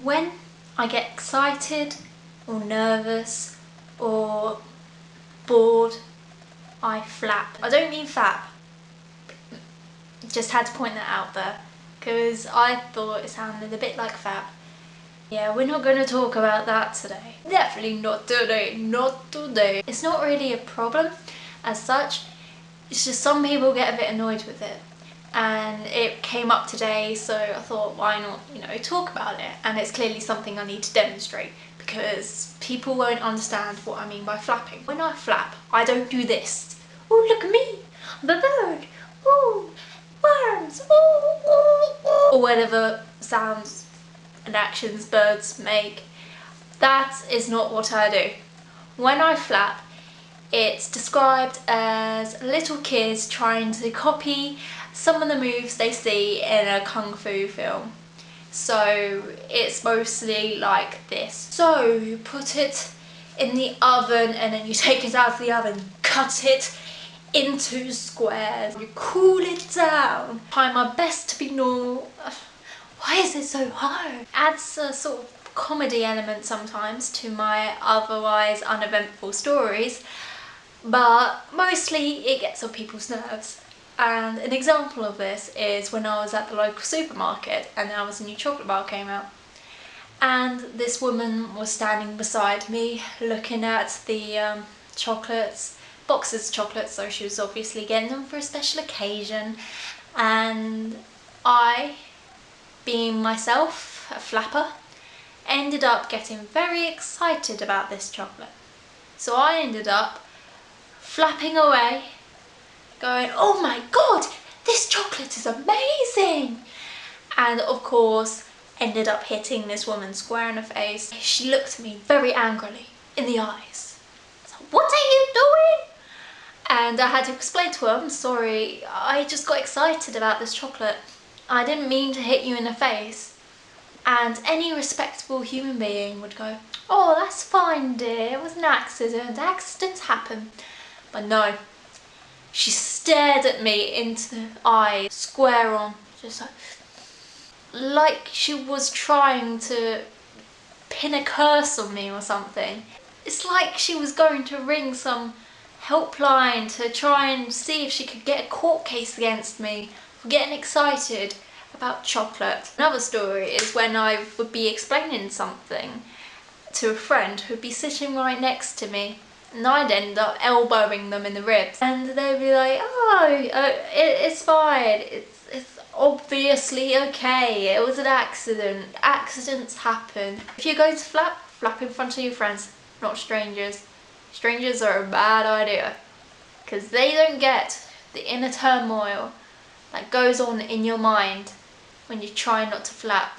When I get excited or nervous or bored, I flap. I don't mean fap. Just had to point that out there because I thought it sounded a bit like fap. Yeah, we're not going to talk about that today. Definitely not today, not today. It's not really a problem as such. It's just some people get a bit annoyed with it. And it came up today, so I thought, why not, talk about it? And it's clearly something I need to demonstrate because people won't understand what I mean by flapping. When I flap, I don't do this. Oh, look at me, I'm a bird. Oh, worms. Oh. Or whatever sounds and actions birds make. That is not what I do. When I flap, it's described as little kids trying to copy some of the moves they see in a kung fu film. So it's mostly like this. So you put it in the oven and then you take it out of the oven, cut it into squares, you cool it down. Try my best to be normal. Why is it so hard? Adds a sort of comedy element sometimes to my otherwise uneventful stories, but mostly it gets on people's nerves. And an example of this is when I was at the local supermarket and there was a new chocolate bar came out. And this woman was standing beside me looking at the chocolates, boxes of chocolates, so she was obviously getting them for a special occasion. And I, being myself, a flapper, ended up getting very excited about this chocolate. So I ended up flapping away, going, oh my god, this chocolate is amazing! And of course, ended up hitting this woman square in the face. She looked at me very angrily in the eyes. So, what are you doing? And I had to explain to her, I'm sorry, I just got excited about this chocolate. I didn't mean to hit you in the face. And any respectable human being would go, oh, that's fine, dear, it was an accident, accidents happen. But no, she stared at me into the eye, square on, just like she was trying to pin a curse on me or something. It's like she was going to ring some helpline to try and see if she could get a court case against me for getting excited about chocolate. Another story is when I would be explaining something to a friend who'd be sitting right next to me, and I'd end up elbowing them in the ribs, and they'd be like, oh, it's fine, it's obviously okay, it was an accident, accidents happen. If you're going to flap, flap in front of your friends, not strangers. Strangers are a bad idea, because they don't get the inner turmoil that goes on in your mind when you try not to flap.